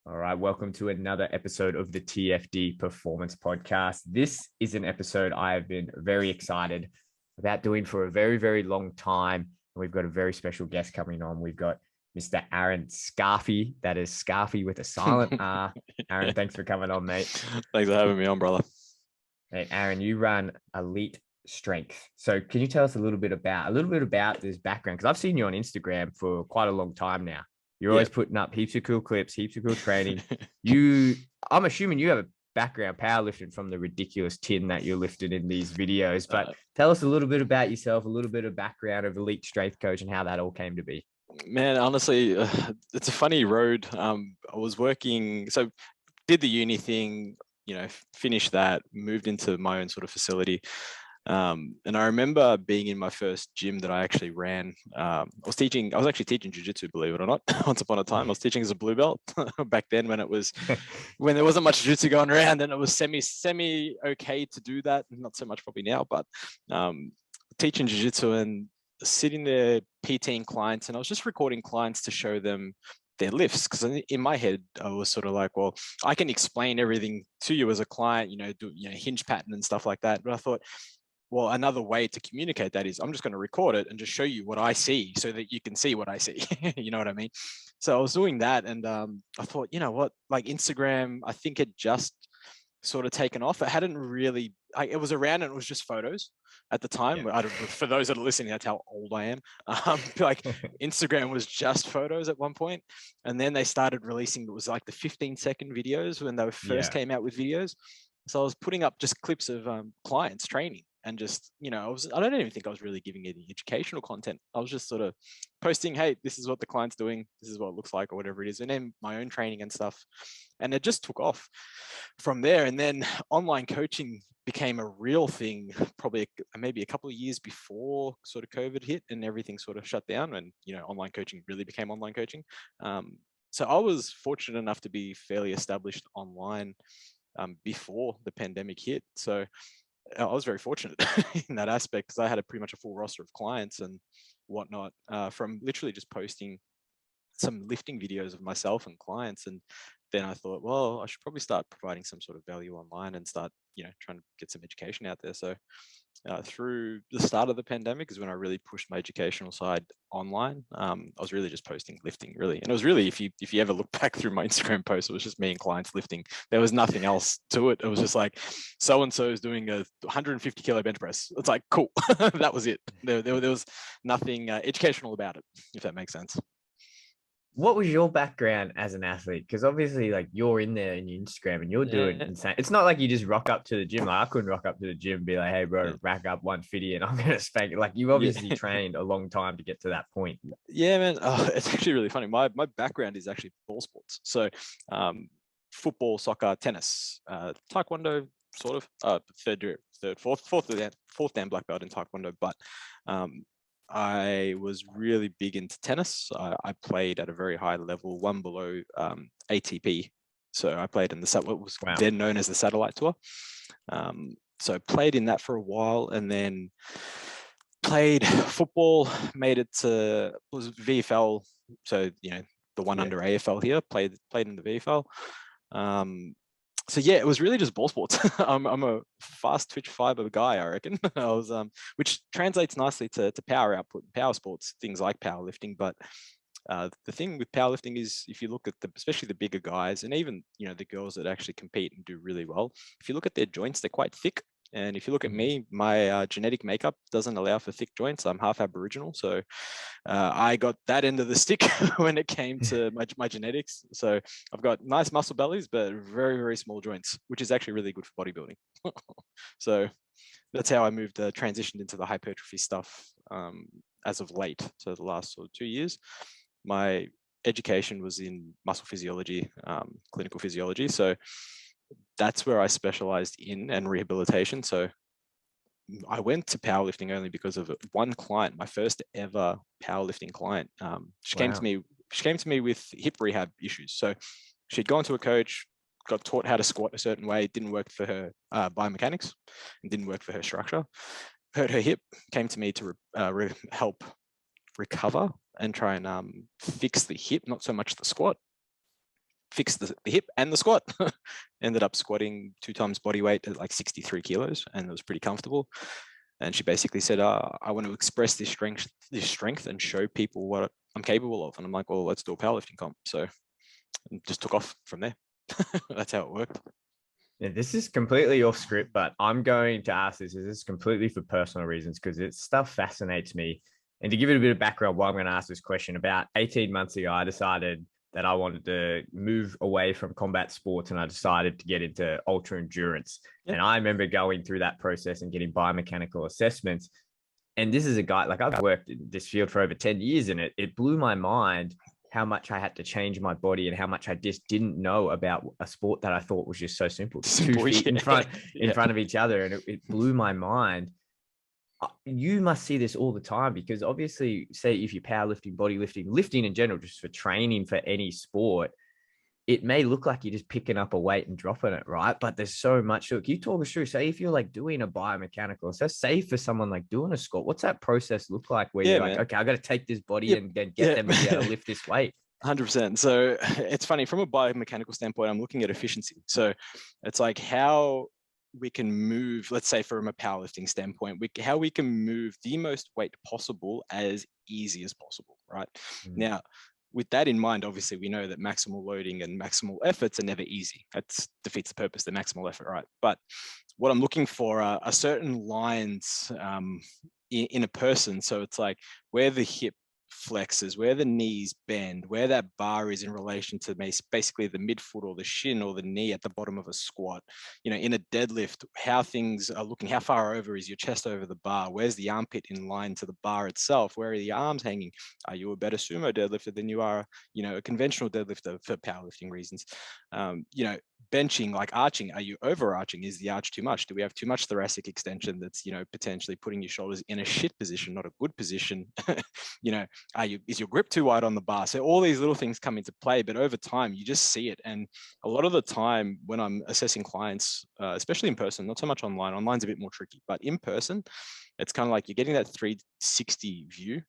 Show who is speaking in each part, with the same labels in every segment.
Speaker 1: All right, welcome to another episode of the TFD Performance Podcast. This is an episode I have been very excited about doing for a very, very long time. And we've got a very special guest coming on. We've got Mr. Aaron Scafi. That is Scafi with a silent R. Aaron, thanks for coming on, mate.
Speaker 2: Thanks for having me on, brother.
Speaker 1: Hey, Aaron, you run Elite Strength. So can you tell us a little bit about this background? Because I've seen you on Instagram for quite a long time now. You're
Speaker 2: Yeah.
Speaker 1: always putting up heaps of cool clips, heaps of cool training. I'm assuming you have a background powerlifting from the ridiculous tin that you're lifting in these videos. But tell us a little bit about yourself, a little bit of background of Elite Strength Coach and how that all came to be.
Speaker 2: Man, honestly, it's a funny road. I was working, so did the uni thing, finished that, moved into my own sort of facility. And I remember being in my first gym that I actually ran. I was actually teaching jiu-jitsu, believe it or not. Once upon a time, I was teaching as a blue belt back then when there wasn't much jiu-jitsu going around, and it was semi okay to do that. Not so much probably now, but teaching jiu-jitsu and sitting there PTing clients, and I was just recording clients to show them their lifts, because in my head I was sort of like, well, I can explain everything to you as a client, do hinge pattern and stuff like that. But I thought, well, another way to communicate that is I'm just going to record it and just show you what I see so that you can see what I see. You know what I mean? So I was doing that, and I thought, you know what, like Instagram, I think it just sort of taken off. It hadn't really, it was around and it was just photos at the time. Yeah. For those that are listening, that's how old I am. Like Instagram was just photos at one point, and then they started releasing, it was like the 15-second videos when they first came out with videos. So I was putting up just clips of clients training, and just, I don't even think I was really giving any educational content. I was just sort of posting, hey, this is what the client's doing, this is what it looks like, or whatever it is, and then my own training and stuff. And it just took off from there. And then online coaching became a real thing, probably maybe a couple of years before sort of COVID hit and everything sort of shut down, and online coaching really became online coaching. So I was fortunate enough to be fairly established online before the pandemic hit. So I was very fortunate in that aspect, because I had pretty much a full roster of clients and whatnot, from literally just posting some lifting videos of myself and clients. And then I thought, well, I should probably start providing some sort of value online and start, trying to get some education out there. So through the start of the pandemic is when I really pushed my educational side online. I was really just posting lifting, really. And it was really, if you ever look back through my Instagram posts, it was just me and clients lifting. There was nothing else to it. It was just like, so-and-so is doing a 150 kilo bench press. It's like, cool. That was it. There was nothing educational about it, if that makes sense.
Speaker 1: What was your background as an athlete? Because obviously, like, you're in there in your Instagram and you're doing insane. It's not like you just rock up to the gym. Like, I couldn't rock up to the gym and be like, "Hey, bro, rack up 150 and I'm gonna spank it." Like, you obviously trained a long time to get to that point.
Speaker 2: Yeah, man. It's actually really funny. My background is actually ball sports. So, football, soccer, tennis, taekwondo, sort of. Fourth dan black belt in taekwondo, but I was really big into tennis. I played at a very high level, one below ATP. So I played in what was then known as the Satellite Tour. So I played in that for a while, and then played football, made it to, was VFL. So, the one under AFL here, played in the VFL. So yeah, it was really just ball sports. I'm a fast twitch fiber guy, I reckon. I was, which translates nicely to power output, power sports, things like powerlifting. But the thing with powerlifting is, if you look at especially the bigger guys, and even the girls that actually compete and do really well, if you look at their joints, they're quite thick. And if you look at me, my genetic makeup doesn't allow for thick joints. I'm half Aboriginal, so I got that end of the stick when it came to my genetics. So I've got nice muscle bellies, but very, very small joints, which is actually really good for bodybuilding. So that's how I transitioned into the hypertrophy stuff as of late. So the last sort of 2 years, my education was in muscle physiology, clinical physiology. So that's where I specialized in, and rehabilitation. So I went to powerlifting only because of one client, my first ever powerlifting client. She came to me with hip rehab issues. So she'd gone to a coach, got taught how to squat a certain way, didn't work for her biomechanics, and didn't work for her structure. Hurt her hip, came to me to help recover and try and fix the hip, not so much the squat. fix the hip and the squat. Ended up squatting 2 times body weight at like 63 kilos, and it was pretty comfortable. And she basically said, I want to express this strength and show people what I'm capable of. And I'm like, well, let's do a powerlifting comp. So just took off from there. That's how it worked.
Speaker 1: Yeah, this is completely off script, but I'm going to ask this. This is completely for personal reasons because this stuff fascinates me. And to give it a bit of background, why I'm going to ask this question, about 18 months ago, I decided that I wanted to move away from combat sports, and I decided to get into ultra endurance. Yep. And I remember going through that process and getting biomechanical assessments. And this is a guy, like, I've worked in this field for over 10 years, and it blew my mind how much I had to change my body and how much I just didn't know about a sport that I thought was just so simple. 2 feet in front of each other. And it blew my mind. You must see this all the time, because obviously, say if you're powerlifting, bodybuilding, lifting in general, just for training for any sport, it may look like you're just picking up a weight and dropping it, right? But there's so much. Look, you talk us through, say if you're like doing a biomechanical, so say for someone like doing a squat, what's that process look like where you're like, okay, I got to take this body and then get them to be able to lift this weight?
Speaker 2: 100%. So it's funny, from a biomechanical standpoint, I'm looking at efficiency. So it's like how we can move, let's say from a powerlifting standpoint, how we can move the most weight possible as easy as possible, right? Now, with that in mind, obviously we know that maximal loading and maximal efforts are never easy. That defeats the purpose of the maximal effort, right? But what I'm looking for are certain lines in a person. So it's like where the hip flexes, where the knees bend, where that bar is in relation to basically the midfoot or the shin or the knee at the bottom of a squat. You know, in a deadlift, how things are looking, how far over is your chest over the bar? Where's the armpit in line to the bar itself? Where are the arms hanging? Are you a better sumo deadlifter than you are, you know, a conventional deadlifter for powerlifting reasons? You know, benching, like arching, are you overarching? Is the arch too much? Do we have too much thoracic extension that's, you know, potentially putting your shoulders in a shit position, not a good position? You know, is your grip too wide on the bar? So all these little things come into play, but over time you just see it. And a lot of the time when I'm assessing clients, especially in person, not so much online, online's a bit more tricky, but in person, it's kind of like you're getting that 360 view.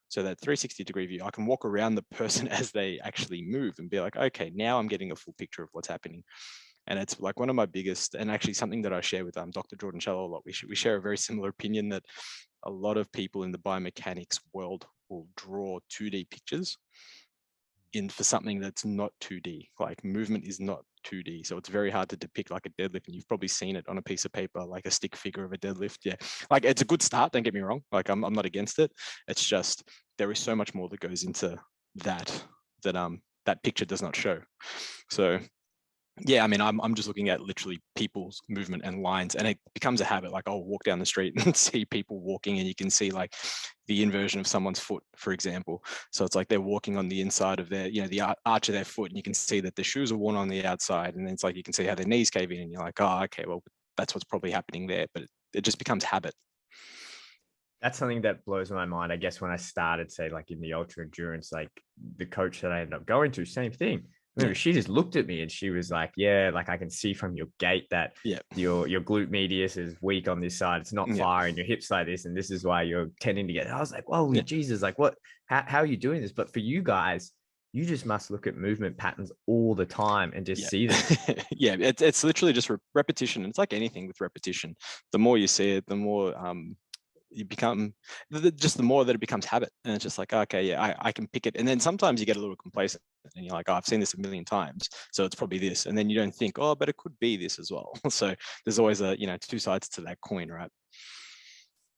Speaker 2: So that 360-degree view, I can walk around the person as they actually move and be like, okay, now I'm getting a full picture of what's happening. And it's like one of my biggest, and actually something that I share with Dr. Jordan Shallow a lot. We share a very similar opinion that a lot of people in the biomechanics world will draw 2D pictures for something that's not 2D. Like movement is not 2D. So it's very hard to depict like a deadlift. And you've probably seen it on a piece of paper, like a stick figure of a deadlift. Yeah. Like it's a good start. Don't get me wrong. Like I'm not against it. It's just, there is so much more that goes into that picture does not show. So yeah, I mean, I'm just looking at literally people's movement and lines, and it becomes a habit. Like I'll walk down the street and see people walking, and you can see like the inversion of someone's foot, for example. So it's like they're walking on the inside of their, you know, the arch of their foot, and you can see that the shoes are worn on the outside, and then it's like you can see how their knees cave in, and you're like, oh, okay, well, that's what's probably happening there. But it just becomes habit.
Speaker 1: That's something that blows my mind. I guess when I started, say, like in the ultra endurance, like the coach that I ended up going to, same thing. She just looked at me and she was like, yeah, like I can see from your gait that your glute medius is weak on this side. It's not firing, your hips like this, and this is why you're tending to get. I was like, whoa, Jesus, like what, how are you doing this? But for you guys, you just must look at movement patterns all the time and just see them.
Speaker 2: Yeah, it's literally just repetition. It's like anything with repetition. The more you see it, the more you become, just the more that it becomes habit. And it's just like, okay, yeah, I can pick it. And then sometimes you get a little complacent and you're like, oh, I've seen this a million times, so it's probably this. And then you don't think, oh, but it could be this as well. So there's always two sides to that coin, right?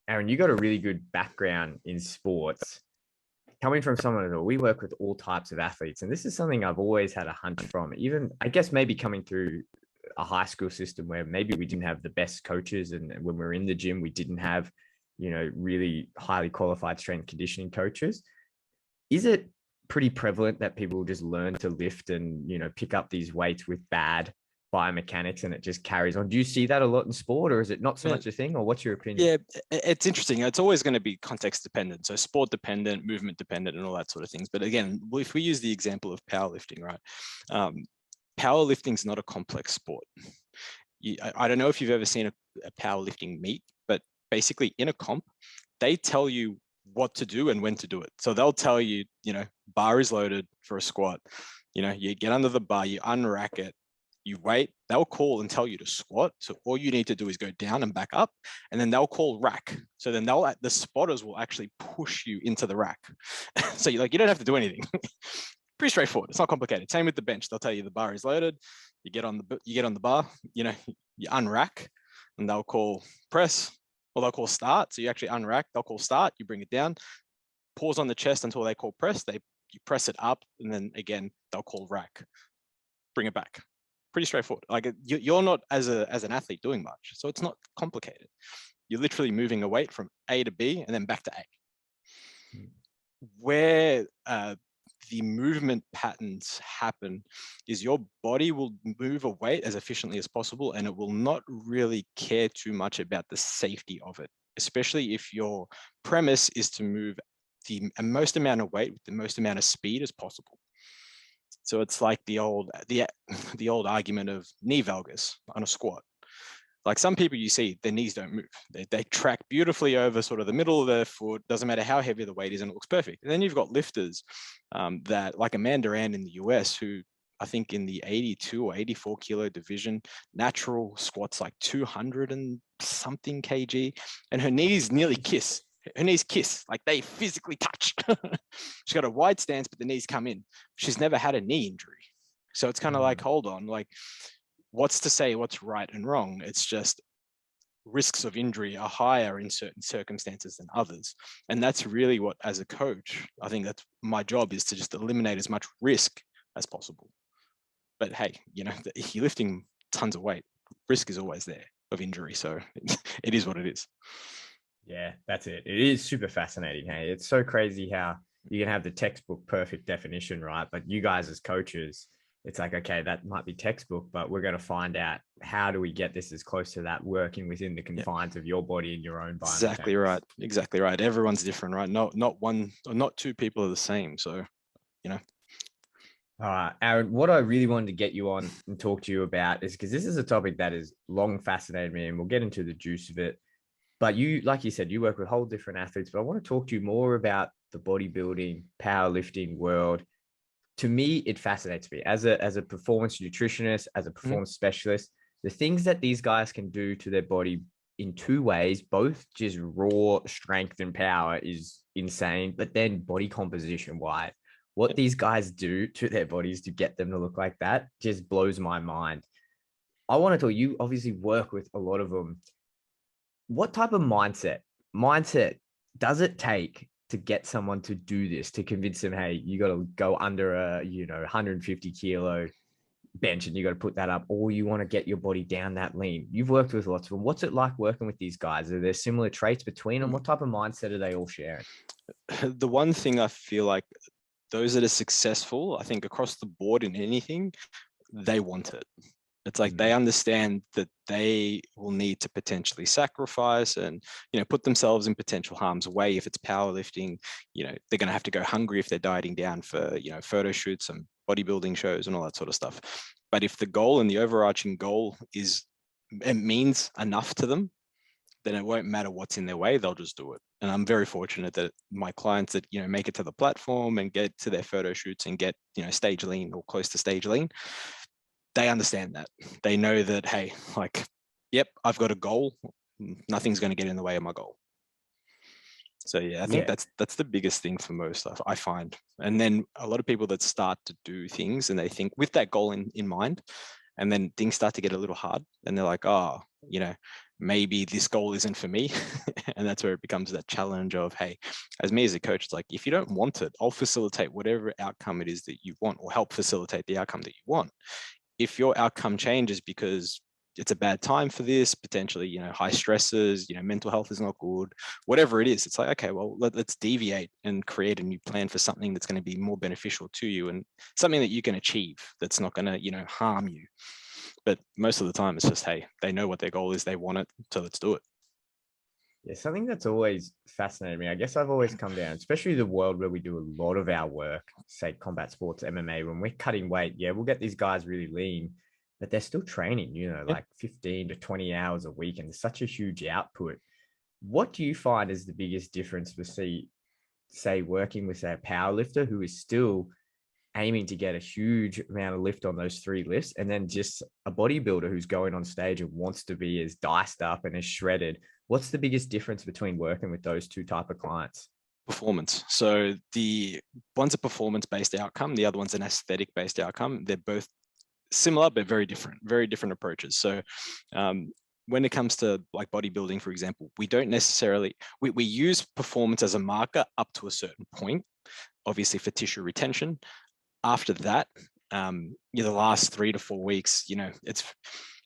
Speaker 1: Aaron, you got a really good background in sports. Coming from someone that we work with all types of athletes, and this is something I've always had a hunch from, even I guess maybe coming through a high school system where maybe we didn't have the best coaches, and when we were in the gym, we didn't have, really highly qualified strength conditioning coaches. Is it pretty prevalent that people just learn to lift and, pick up these weights with bad biomechanics and it just carries on? Do you see that a lot in sport, or is it not so much a thing, or what's your opinion?
Speaker 2: Yeah, it's interesting. It's always going to be context dependent. So sport dependent, movement dependent, and all that sort of things. But again, if we use the example of powerlifting, right? Powerlifting is not a complex sport. I don't know if you've ever seen a powerlifting meet, but basically in a comp, they tell you what to do and when to do it. So they'll tell you, bar is loaded for a squat, You get under the bar, you unrack it, you wait, they'll call and tell you to squat. So all you need to do is go down and back up, and then they'll call rack. So then the spotters will actually push you into the rack. So you don't have to do anything. Pretty straightforward. It's not complicated. Same with the bench. They'll tell you the bar is loaded. You get on the bar, you unrack, and they'll call press, or they'll call start. So you actually unrack, they'll call start, you bring it down, pause on the chest until they call press, you press it up, and then again, they'll call rack, bring it back. Pretty straightforward. You're not as an athlete doing much, so it's not complicated. You're literally moving a weight from A to B and then back to A. Where the movement patterns happen is your body will move a weight as efficiently as possible, and it will not really care too much about the safety of it, especially if your premise is to move the most amount of weight with the most amount of speed as possible. So it's like the old argument of knee valgus on a squat. Like some people you see, their knees don't move. They track beautifully over sort of the middle of their foot. Doesn't matter how heavy the weight is, and it looks perfect. And then you've got lifters that, like Amanda Rand in the US, who I think in the 82 or 84 kilo division, natural squats like 200 and something kg, and her knees nearly kiss. Her knees kiss, like they physically touch. She's got a wide stance, but the knees come in. She's never had a knee injury. So it's kind of like, hold on, like what's to say what's right and wrong? It's just risks of injury are higher in certain circumstances than others. And that's really what, as a coach, I think that's my job, is to just eliminate as much risk as possible. But hey, if you're lifting tons of weight, risk is always there of injury. So it is what it is.
Speaker 1: Yeah, that's it. It is super fascinating. Hey, it's so crazy how you can have the textbook perfect definition, right? But you guys as coaches, it's like, okay, that might be textbook, but we're going to find out how do we get this as close to that, working within the confines of your body and your own biomechanics.
Speaker 2: Exactly right. Everyone's different, right? Not one or not two people are the same. So,
Speaker 1: Aaron, what I really wanted to get you on and talk to you about is, because this is a topic that has long fascinated me, and we'll get into the juice of it. But you, like you said, you work with whole different athletes, but I want to talk to you more about the bodybuilding, powerlifting world. To me, it fascinates me as a performance nutritionist, as a performance specialist, the things that these guys can do to their body in two ways, both just raw strength and power, is insane. But then body composition wise, what these guys do to their bodies to get them to look like that just blows my mind. I want to tell you, obviously work with a lot of them. What type of mindset does it take to get someone to do this, to convince them, hey, you got to go under a 150 kilo bench and you got to put that up, or you want to get your body down that lean? You've worked with lots of them. What's it like working with these guys? Are there similar traits between them? What type of mindset are they all sharing?
Speaker 2: The one thing I feel like those that are successful, I think across the board in anything, they want it. It's like they understand that they will need to potentially sacrifice and, put themselves in potential harm's way. If it's powerlifting, they're going to have to go hungry if they're dieting down for, photo shoots and bodybuilding shows and all that sort of stuff. But if the goal and the overarching goal it means enough to them, then it won't matter what's in their way. They'll just do it. And I'm very fortunate that my clients that, make it to the platform and get to their photo shoots and get, stage lean or close to stage lean, they understand that. They know that, hey, like, yep, I've got a goal. Nothing's going to get in the way of my goal. So yeah, I think that's the biggest thing for most, I find. And then a lot of people that start to do things and they think with that goal in mind, and then things start to get a little hard and they're like, oh, maybe this goal isn't for me. And that's where it becomes that challenge of, hey, as me as a coach, it's like, if you don't want it, I'll facilitate whatever outcome it is that you want, or help facilitate the outcome that you want. If your outcome changes because it's a bad time for this, potentially, high stresses, mental health is not good, whatever it is, it's like, okay, well, let's deviate and create a new plan for something that's going to be more beneficial to you and something that you can achieve that's not going to, harm you. But most of the time it's just, hey, they know what their goal is, they want it, so let's do it.
Speaker 1: Yeah, something that's always fascinated me, I guess I've always come down, especially the world where we do a lot of our work, say combat sports, MMA, when we're cutting weight, we'll get these guys really lean, but they're still training, like 15 to 20 hours a week, and such a huge output. What do you find is the biggest difference with, say working with a power lifter who is still aiming to get a huge amount of lift on those 3 lifts, and then just a bodybuilder who's going on stage and wants to be as diced up and as shredded. What's the biggest difference between working with those two type of clients?
Speaker 2: Performance. So the one's a performance-based outcome, the other one's an aesthetic-based outcome. They're both similar, but very different approaches. So when it comes to like bodybuilding, for example, we don't necessarily, we use performance as a marker up to a certain point, obviously for tissue retention. After that, the last 3 to 4 weeks, it's,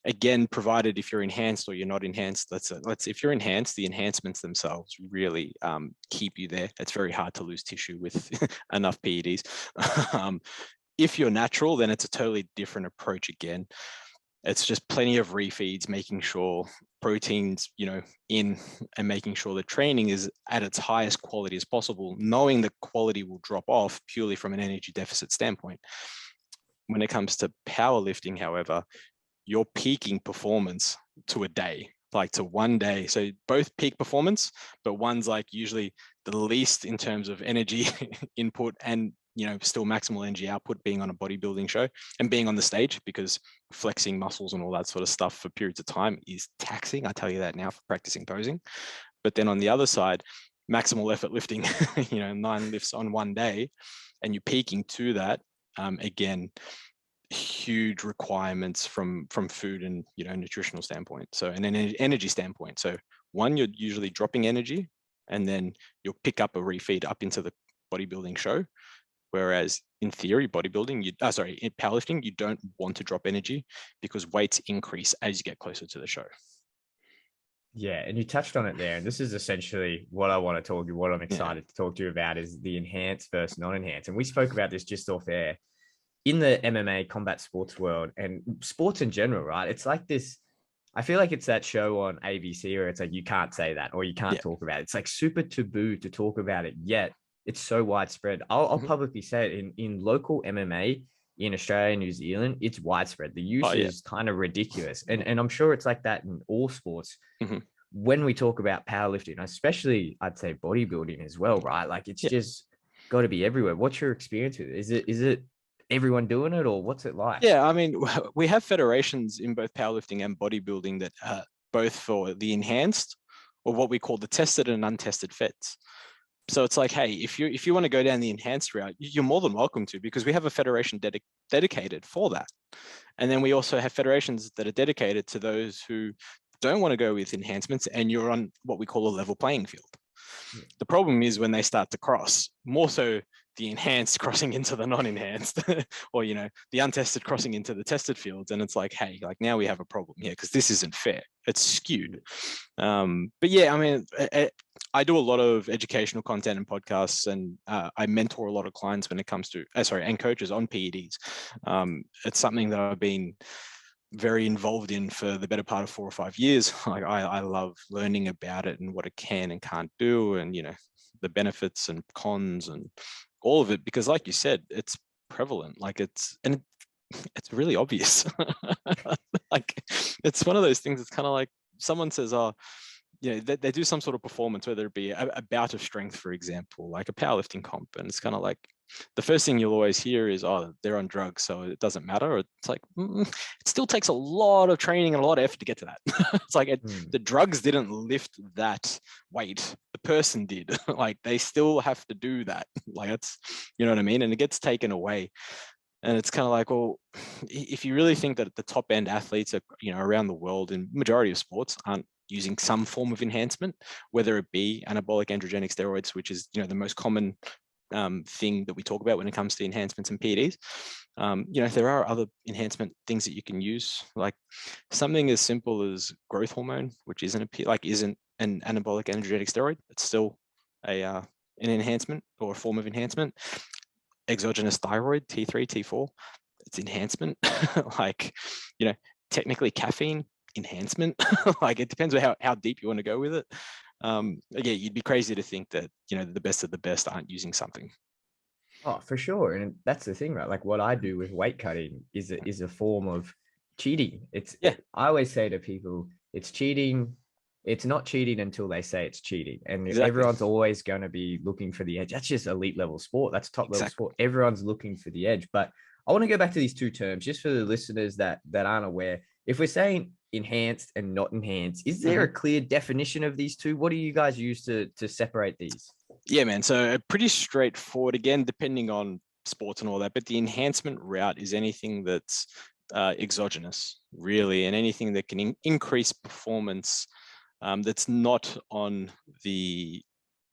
Speaker 2: again, provided if you're enhanced or you're not enhanced. If you're enhanced, the enhancements themselves really keep you there. It's very hard to lose tissue with enough PEDs. If you're natural, then it's a totally different approach again. It's just plenty of refeeds, making sure proteins, in, and making sure the training is at its highest quality as possible, knowing the quality will drop off purely from an energy deficit standpoint. When it comes to powerlifting, however, you're peaking performance to a day, like to one day. So both peak performance, but one's like usually the least in terms of energy input and, still maximal energy output, being on a bodybuilding show and being on the stage, because flexing muscles and all that sort of stuff for periods of time is taxing. I tell you that now for practicing posing. But then on the other side, maximal effort lifting, 9 lifts on one day, and you're peaking to that, again, huge requirements from food and nutritional standpoint, so and an energy standpoint. So one, you're usually dropping energy, and then you'll pick up a refeed up into the bodybuilding show, whereas in theory bodybuilding, in powerlifting, you don't want to drop energy because weights increase as you get closer to the show.
Speaker 1: Yeah, and you touched on it there, and this is essentially what I want to talk to you, what I'm excited to talk to you about, is the enhanced versus non-enhanced. And we spoke about this just off air. In the MMA combat sports world and sports in general, right? It's like this, I feel like it's that show on ABC where it's like, you can't say that, or you can't talk about it. It's like super taboo to talk about it, yet it's so widespread. I'll publicly say it in local MMA in Australia and New Zealand, it's widespread. The use is kind of ridiculous. And I'm sure it's like that in all sports. When we talk about powerlifting, especially I'd say bodybuilding as well, right? Like it's just got to be everywhere. What's your experience with it? Is it everyone doing it, or what's it like?
Speaker 2: Yeah, I mean, we have federations in both powerlifting and bodybuilding that are both for the enhanced, or what we call the tested and untested feds. So it's like, hey, if you want to go down the enhanced route, you're more than welcome to, because we have a federation dedicated for that. And then we also have federations that are dedicated to those who don't want to go with enhancements, and you're on what we call a level playing field. The problem is when they start to cross, more so the enhanced crossing into the non-enhanced, or the untested crossing into the tested fields, and it's like, hey, like now we have a problem here because this isn't fair. It's skewed. But yeah, I mean, I do a lot of educational content and podcasts, and I mentor a lot of clients when it comes to and coaches on PEDs. It's something that I've been very involved in for the better part of 4 or 5 years. Like I love learning about it and what it can and can't do, and the benefits and cons and all of it, because like you said, it's prevalent. Like it's really obvious. Like it's one of those things. It's kind of like someone says, oh, they do some sort of performance, whether it be a bout of strength, for example, like a powerlifting comp, and it's kind of like the first thing you'll always hear is, oh, they're on drugs, so it doesn't matter. It's like, it still takes a lot of training and a lot of effort to get to that. It's like the drugs didn't lift that weight. The person did. Like they still have to do that. Like it's, you know what I mean? And it gets taken away. And it's kind of like, well, if you really think that the top end athletes are, around the world in majority of sports aren't using some form of enhancement, whether it be anabolic androgenic steroids, which is, the most common thing that we talk about when it comes to enhancements and PEDs. There are other enhancement things that you can use, like something as simple as growth hormone, which isn't an anabolic androgenic steroid. It's still an enhancement or a form of enhancement. Exogenous thyroid, T3, T4, it's enhancement. Like, technically caffeine, enhancement. Like it depends on how deep you want to go with it. Yeah, you'd be crazy to think that the best of the best aren't using something.
Speaker 1: Oh, for sure. And that's the thing, right? Like what I do with weight cutting is a form of cheating. I always say to people, it's cheating it's not cheating until they say it's cheating. And
Speaker 2: Exactly.
Speaker 1: everyone's always going to be looking for the edge. That's just elite level sport. That's top level
Speaker 2: Exactly.
Speaker 1: sport. Everyone's looking for the edge. But I want to go back to these two terms just for the listeners that aren't aware. If we're saying enhanced and not enhanced, is there a clear definition of these two? What do you guys use to separate these?
Speaker 2: Yeah, man. So pretty straightforward, again, depending on sports and all that, but the enhancement route is anything that's exogenous, really, and anything that can increase performance that's not on the,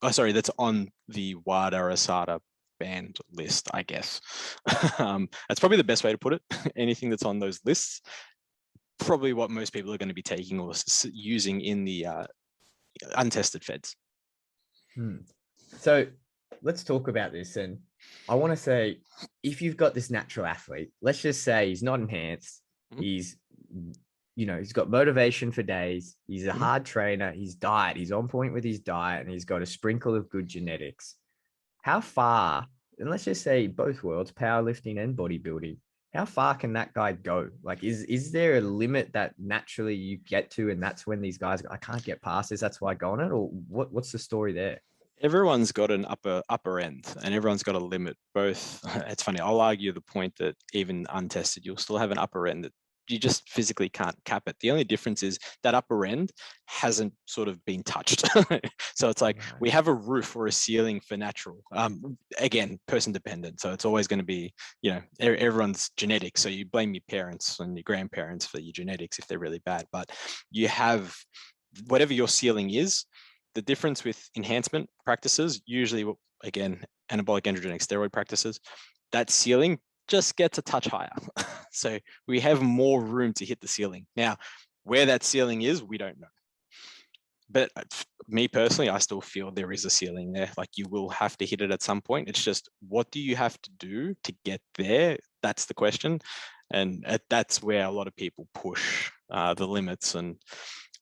Speaker 2: that's on the WADA or ASADA banned list, I guess. That's probably the best way to put it. Anything that's on those lists, probably what most people are going to be taking or using in the untested feds.
Speaker 1: So let's talk about this. And I want to say, if you've got this natural athlete, let's just say he's not enhanced, he's, he's got motivation for days, he's a hard trainer, he's on point with his diet, and he's got a sprinkle of good genetics. How far, and let's just say both worlds, powerlifting and bodybuilding, how far can that guy go? Like, is there a limit that naturally you get to, and that's when these guys, I can't get past this, that's why I go on it? Or what's the story there?
Speaker 2: Everyone's got an upper end, and everyone's got a limit. Both, it's funny, I'll argue the point that even untested, you'll still have an upper end that you just physically can't cap it. The only difference is that upper end hasn't sort of been touched. So it's like we have a roof or a ceiling for natural. Again, person dependent. So it's always going to be, everyone's genetics. So you blame your parents and your grandparents for your genetics if they're really bad. But you have whatever your ceiling is. The difference with enhancement practices, usually, again, anabolic androgenic steroid practices, that ceiling just gets a touch higher. So we have more room to hit the ceiling. Now, where that ceiling is, we don't know. But me personally, I still feel there is a ceiling there. Like, you will have to hit it at some point. It's just, what do you have to do to get there? That's the question. And that's where a lot of people push the limits. And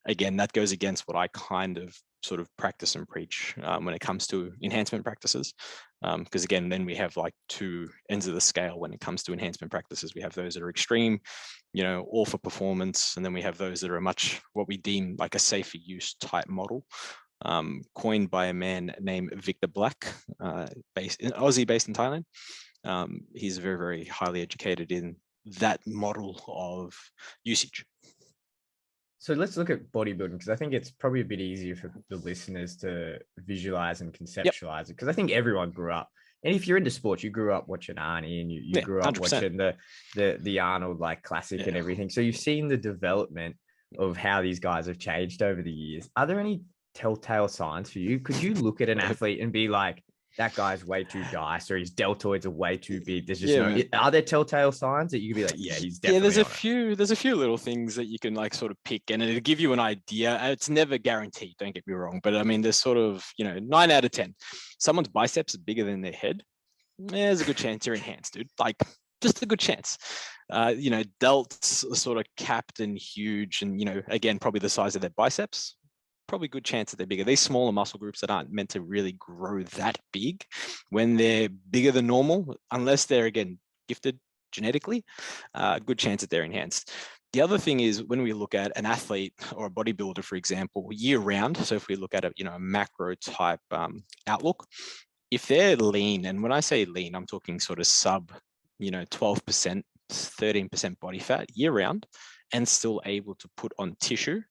Speaker 2: again, that goes against what I kind of sort of practice and preach when it comes to enhancement practices. Because again, then we have like two ends of the scale when it comes to enhancement practices. We have those that are extreme, all for performance. And then we have those that are much what we deem like a safer use type model, coined by a man named Victor Black, based in Thailand. He's very, very highly educated in that model of usage.
Speaker 1: So let's look at bodybuilding, because I think it's probably a bit easier for the listeners to visualize and conceptualize it, because I think everyone grew up. And if you're into sports, you grew up watching Arnie, and you grew up 100%. watching the Arnold like classic and everything. So you've seen the development of how these guys have changed over the years. Are there any telltale signs for you? Could you look at an athlete and be like, that guy's way too diced, or his deltoids are way too big? There's just are there telltale signs that you could be like, yeah, he's definitely
Speaker 2: there's a few little things that you can like sort of pick, and it'll give you an idea. It's never guaranteed, don't get me wrong, but I mean, there's sort of 9 out of 10. Someone's biceps are bigger than their head. There's a good chance you're enhanced, dude. Like, just a good chance. Delts are sort of capped and huge, and again, probably the size of their biceps. Probably good chance that they're bigger. These smaller muscle groups that aren't meant to really grow that big, when they're bigger than normal, unless they're, again, gifted genetically, good chance that they're enhanced. The other thing is, when we look at an athlete or a bodybuilder, for example, year round, so if we look at a macro type outlook, if they're lean, and when I say lean, I'm talking sort of sub 12%, 13% body fat year round, and still able to put on tissue,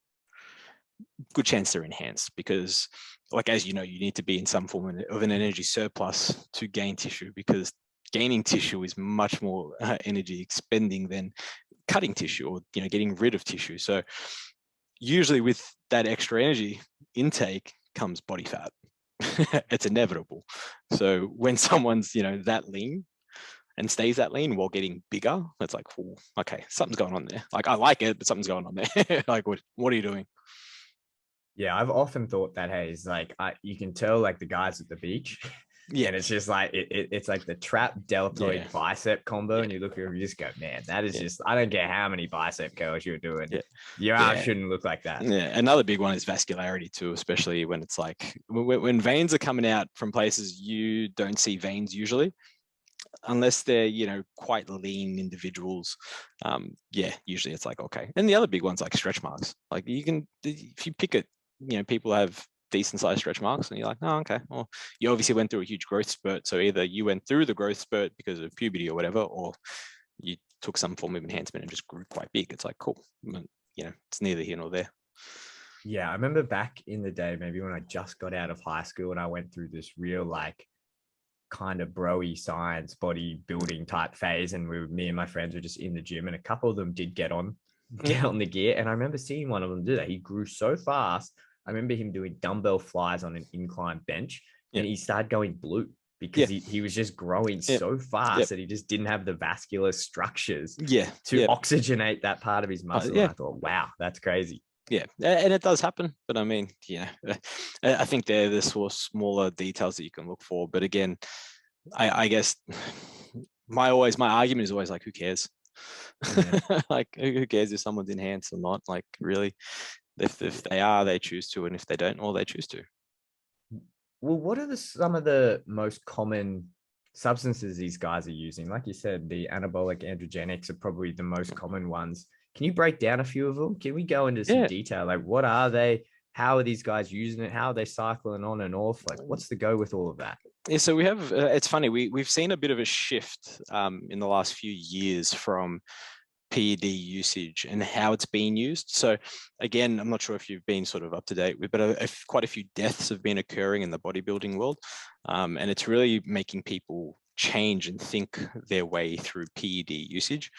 Speaker 2: good chance they're enhanced, because like, as you need to be in some form of an energy surplus to gain tissue, because gaining tissue is much more energy expending than cutting tissue or getting rid of tissue. So usually with that extra energy intake comes body fat. It's inevitable. So when someone's that lean and stays that lean while getting bigger, it's like, oh, okay, something's going on there. Like, I like it, but something's going on there. Like, what are you doing?
Speaker 1: Yeah, I've often thought that, hey, it's like you can tell like the guys at the beach. Yeah, and it's just like it's like the trap deltoid bicep combo, and you look at it, you just go, man, that is just, I don't care how many bicep curls you're doing. Your arms shouldn't look like that.
Speaker 2: Yeah, another big one is vascularity too, especially when it's like when veins are coming out from places you don't see veins usually, unless they're quite lean individuals. Usually it's like, okay. And the other big ones like stretch marks. Like, you can, if you pick it, people have decent sized stretch marks, and you're like, oh, okay, well, you obviously went through a huge growth spurt. So either you went through the growth spurt because of puberty or whatever, or you took some form of enhancement and just grew quite big. It's like, cool. But, it's neither here nor there.
Speaker 1: Yeah, I remember back in the day, maybe when I just got out of high school and I went through this real kind of bro-y science bodybuilding type phase, and me and my friends were just in the gym, and a couple of them did get on the gear, and I remember seeing one of them do that. He grew so fast. I remember him doing dumbbell flies on an incline bench, and he started going blue because he was just growing so fast that he just didn't have the vascular structures to oxygenate that part of his muscle. And I thought, wow, that's crazy.
Speaker 2: Yeah, and it does happen, but I mean, I think they're the sort of smaller details that you can look for. But again, I guess my argument is always like, who cares? Like, who cares if someone's enhanced or not? Like, really, if they are, they choose to, and if they don't, or they choose to.
Speaker 1: Well, what are some of the most common substances these guys are using? Like you said, the anabolic androgenics are probably the most common ones. Can you break down a few of them? Can we go into some detail? Like, what are they? How are these guys using it? How are they cycling on and off? Like, what's the go with all of that?
Speaker 2: Yeah, so we have, it's funny, we've seen a bit of a shift in the last few years from PED usage and how it's being used. So again, I'm not sure if you've been sort of up to date with, but quite a few deaths have been occurring in the bodybuilding world. And it's really making people change and think their way through PED usage.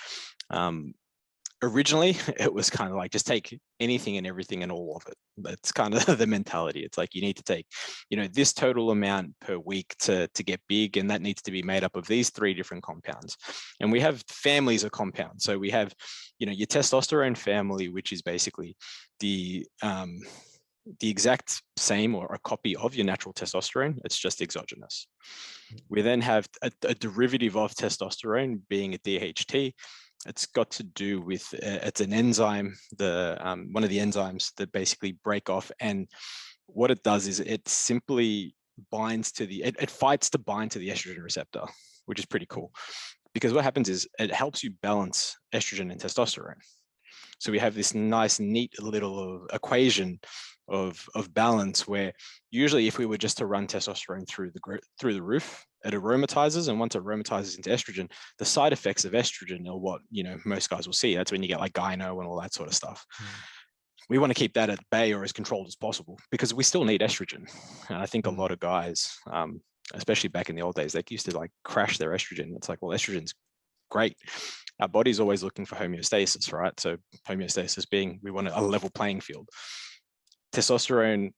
Speaker 2: Originally, it was kind of like, just take anything and everything and all of it. That's kind of the mentality. It's like, you need to take, this total amount per week to get big, and that needs to be made up of these 3 different compounds. And we have families of compounds. So we have, your testosterone family, which is basically the exact same or a copy of your natural testosterone. It's just exogenous. We then have a derivative of testosterone, being a DHT. It's got to do with, it's an enzyme, one of the enzymes that basically break off. And what it does is it simply binds to it fights to bind to the estrogen receptor, which is pretty cool. Because what happens is it helps you balance estrogen and testosterone. So we have this nice, neat little equation of balance, where usually if we were just to run testosterone through the roof, it aromatizes, and once it aromatizes into estrogen, the side effects of estrogen are what most guys will see. That's when you get like gyno and all that sort of stuff. We want to keep that at bay or as controlled as possible, because we still need estrogen. And I think a lot of guys, especially back in the old days, they used to like crash their estrogen. It's like, well, estrogen's great. Our body's always looking for homeostasis, right? So homeostasis being, we want a level playing field. Exogenous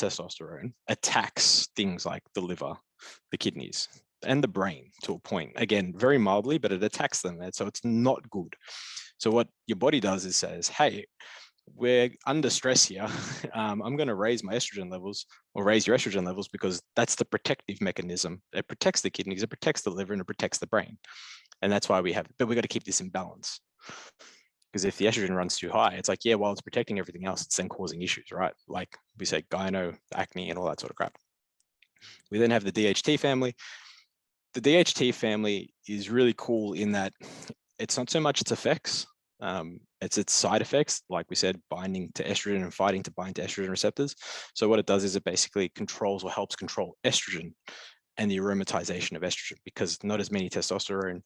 Speaker 2: testosterone attacks things like the liver, the kidneys, and the brain to a point. Again, very mildly, but it attacks them. And so it's not good. So what your body does is says, hey, we're under stress here. I'm going to raise my estrogen levels, or raise your estrogen levels, because that's the protective mechanism. It protects the kidneys, it protects the liver, and it protects the brain. And that's why but we've got to keep this in balance. Because if the estrogen runs too high, it's like, while it's protecting everything else, it's then causing issues, right? Like we say, gyno, acne, and all that sort of crap. We then have the DHT family. The DHT family is really cool in that it's not so much its effects, it's its side effects, like we said, binding to estrogen and fighting to bind to estrogen receptors. So what it does is it basically controls or helps control estrogen and the aromatization of estrogen, because not as many testosterone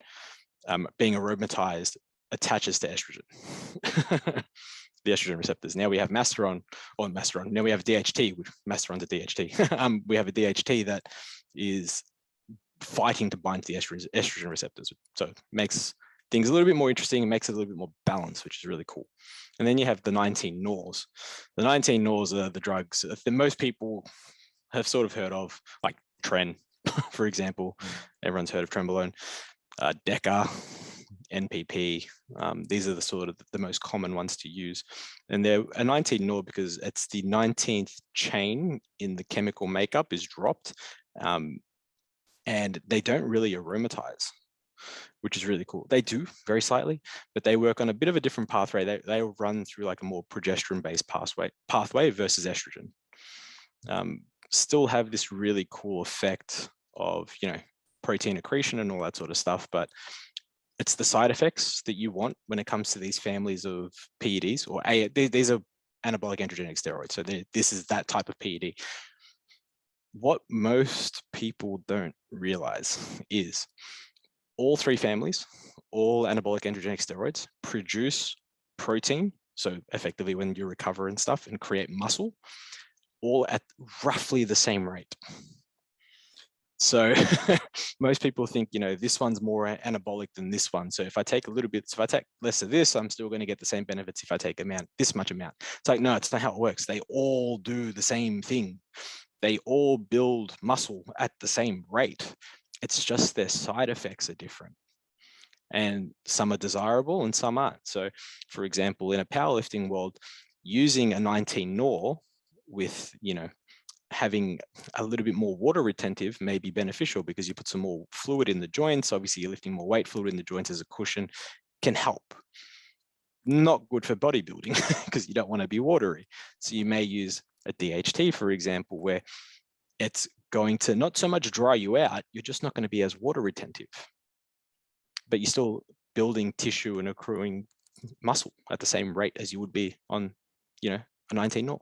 Speaker 2: being aromatized attaches to estrogen. The estrogen receptors. Now we have Now we have DHT, which Masteron to DHT. We have a DHT that is fighting to bind to the estrogen receptors. So it makes things a little bit more interesting and makes it a little bit more balanced, which is really cool. And then you have the 19 NORs. The 19 NORs are the drugs that most people have sort of heard of, like Tren, for example. Everyone's heard of Trenbolone, Deca, NPP. These are the sort of the most common ones to use. And they're a 19 NOR because it's the 19th chain in the chemical makeup is dropped. And they don't really aromatize, which is really cool. They do very slightly, but they work on a bit of a different pathway. They run through like a more progesterone-based pathway versus estrogen. Still have this really cool effect of, protein accretion and all that sort of stuff, but it's the side effects that you want when it comes to these families of PEDs, or these are anabolic androgenic steroids. So this is that type of PED. What most people don't realize is all three families, all anabolic androgenic steroids, produce protein. So effectively when you recover and stuff and create muscle, all at roughly the same rate. So most people think, this one's more anabolic than this one. So if I take a little bit, so if I take less of this, I'm still going to get the same benefits if I take this much amount. It's like, no, it's not how it works. They all do the same thing. They all build muscle at the same rate. It's just their side effects are different. And some are desirable and some aren't. So for example, in a powerlifting world, using a 19 NOR with, having a little bit more water retentive may be beneficial because you put some more fluid in the joints. Obviously, you're lifting more weight. Fluid in the joints as a cushion can help. Not good for bodybuilding because you don't want to be watery. So you may use a DHT, for example, where it's going to not so much dry you out, you're just not going to be as water retentive, but you're still building tissue and accruing muscle at the same rate as you would be on, a 19 NOR.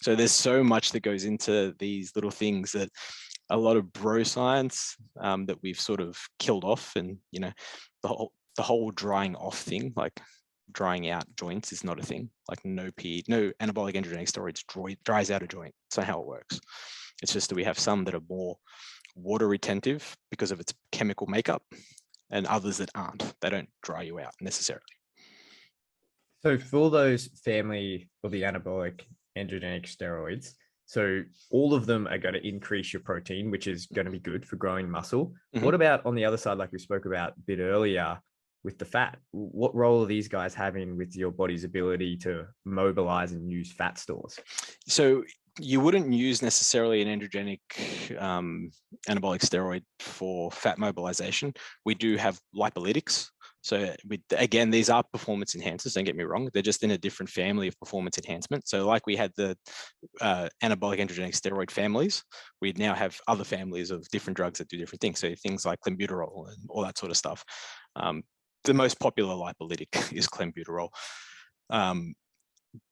Speaker 2: So there's so much that goes into these little things that a lot of bro science that we've sort of killed off, and the whole drying off thing, like drying out joints, is not a thing. Like no anabolic androgenic steroids dries out a joint. That's not how it works. It's just that we have some that are more water retentive because of its chemical makeup, and others that aren't. They don't dry you out necessarily.
Speaker 1: So for those family or the anabolic androgenic steroids, so all of them are going to increase your protein, which is going to be good for growing muscle. Mm-hmm. What about on the other side, like we spoke about a bit earlier with the fat? What role are these guys having with your body's ability to mobilize and use fat stores?
Speaker 2: So you wouldn't use necessarily an androgenic anabolic steroid for fat mobilization. We do have lipolytics. So again, these are performance enhancers, don't get me wrong. They're just in a different family of performance enhancement. So like we had the anabolic androgenic steroid families, we now have other families of different drugs that do different things. So things like clenbuterol and all that sort of stuff. The most popular lipolytic is clenbuterol.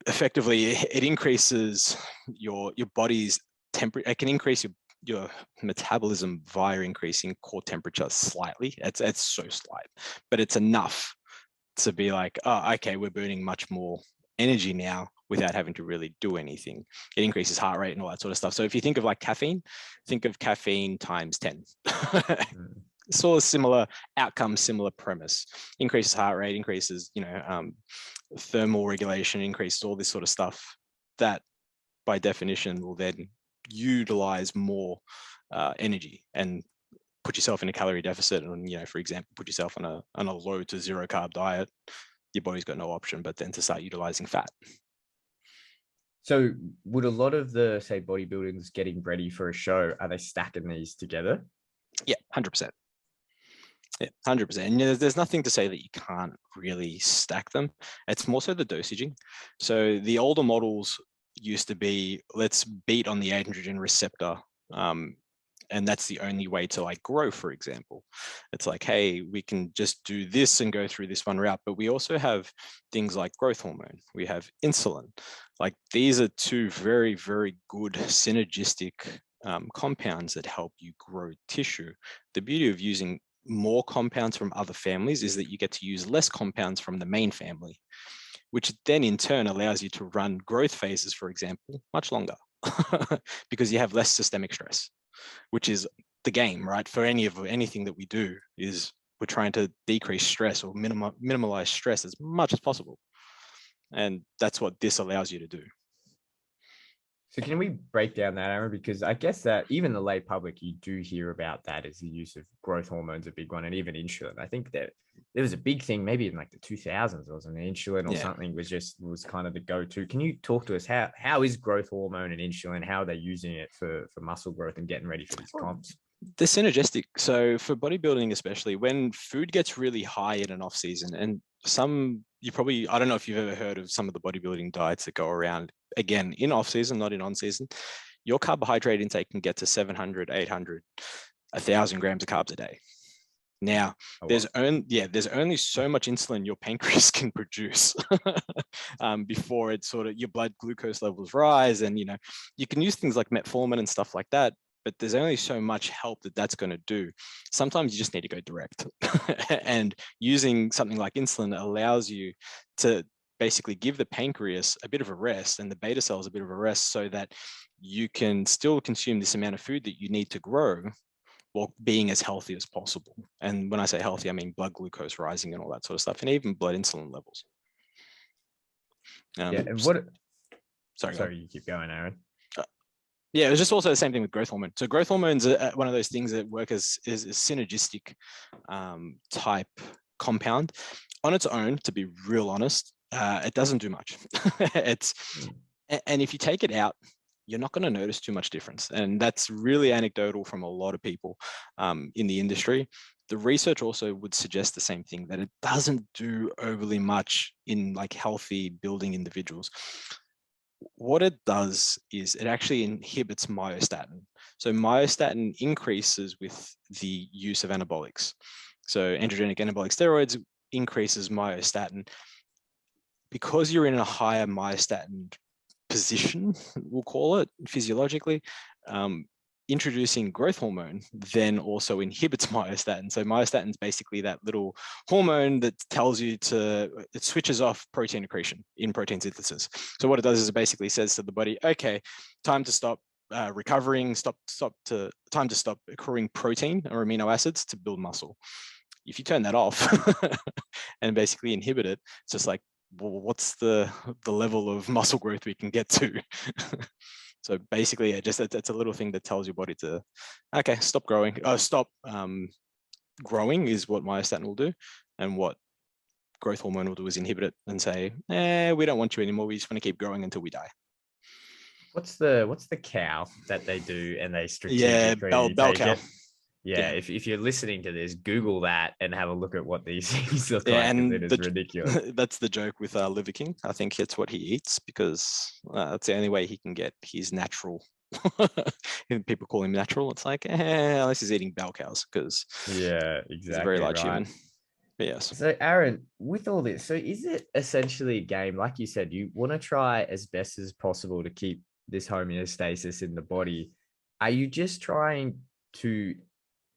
Speaker 2: Effectively, it increases your body's temperature. It can increase your metabolism via increasing core temperature slightly. It's so slight, but it's enough to be like, oh, okay, we're burning much more energy now without having to really do anything. It increases heart rate and all that sort of stuff. So if you think of like caffeine, think of caffeine times 10. Sort of similar outcome, similar premise. Increases heart rate, increases, thermal regulation, increases all this sort of stuff that by definition will then utilize more energy and put yourself in a calorie deficit. And, for example, put yourself on a low to zero carb diet. Your body's got no option but then to start utilizing fat.
Speaker 1: So would a lot of the, say, bodybuilders getting ready for a show, are they stacking these together?
Speaker 2: Yeah, 100%. Yeah, 100%. And there's nothing to say that you can't really stack them. It's more so the dosaging. So the older models used to be, let's beat on the androgen receptor. And that's the only way to like grow, for example. It's like, hey, we can just do this and go through this one route. But we also have things like growth hormone. We have insulin. Like these are two very, very good synergistic compounds that help you grow tissue. The beauty of using more compounds from other families is that you get to use less compounds from the main family, which then in turn allows you to run growth phases, for example, much longer because you have less systemic stress, which is the game, right? For anything that we do is we're trying to decrease stress or minimize stress as much as possible. And that's what this allows you to do.
Speaker 1: So can we break down that, Aaron? Because I guess that even the lay public, you do hear about that as the use of growth hormones, a big one, and even insulin. I think that there was a big thing, maybe in like the 2000s, wasn't it? Insulin or something was kind of the go-to. Can you talk to us how is growth hormone and insulin? How are they using it for muscle growth and getting ready for these comps?
Speaker 2: They're synergistic. So for bodybuilding, especially when food gets really high in an off season, and I don't know if you've ever heard of some of the bodybuilding diets that go around, again, in off season, not in on season, your carbohydrate intake can get to 700, 800, 1,000 grams of carbs a day. Now,
Speaker 1: Oh,
Speaker 2: there's
Speaker 1: wow.
Speaker 2: only so much insulin your pancreas can produce before it sort of your blood glucose levels rise, and you can use things like metformin and stuff like that. But there's only so much help that that's going to do. Sometimes you just need to go direct, and using something like insulin allows you to basically give the pancreas a bit of a rest and the beta cells a bit of a rest, so that you can still consume this amount of food that you need to grow while being as healthy as possible. And when I say healthy, I mean blood glucose rising and all that sort of stuff, and even blood insulin levels.
Speaker 1: Yeah. And what,
Speaker 2: Sorry,
Speaker 1: you keep going, Aaron.
Speaker 2: Yeah, it was just also the same thing with growth hormone. So growth hormones are one of those things that work as a synergistic type compound. On its own, to be real honest, it doesn't do much. And if you take it out, you're not going to notice too much difference. And that's really anecdotal from a lot of people in the industry. The research also would suggest the same thing, that it doesn't do overly much in like healthy building individuals. What it does is it actually inhibits myostatin. So myostatin increases with the use of anabolics. So androgenic anabolic steroids increases myostatin. Because you're in a higher myostatin position, we'll call it physiologically, introducing growth hormone then also inhibits myostatin. So myostatin is basically that little hormone that tells you it switches off protein accretion in protein synthesis. So what it does is it basically says to the body, okay, time to stop recovering, time to stop accruing protein or amino acids to build muscle. If you turn that off and basically inhibit it, it's just like, well, what's the level of muscle growth we can get to? So basically, it's a little thing that tells your body to, okay, stop growing. Stop growing is what myostatin will do, and what growth hormone will do is inhibit it and say, we don't want you anymore. We just want to keep growing until we die.
Speaker 1: What's the cow that they do and they
Speaker 2: Yeah,
Speaker 1: strategically
Speaker 2: bell
Speaker 1: take
Speaker 2: cow.
Speaker 1: it? Yeah, if you're listening to this, Google that and have a look at what these things look
Speaker 2: Yeah,
Speaker 1: like, because it
Speaker 2: and
Speaker 1: is ridiculous.
Speaker 2: that's the joke with Liver King. I think it's what he eats, because that's the only way he can get his natural. People call him natural. It's like, unless he's eating bell cows, because
Speaker 1: Yeah,
Speaker 2: he's a very
Speaker 1: exactly
Speaker 2: large
Speaker 1: right.
Speaker 2: human. But yes.
Speaker 1: So, Aaron, with all this, so is it essentially a game? Like you said, you want to try as best as possible to keep this homeostasis in the body. Are you just trying to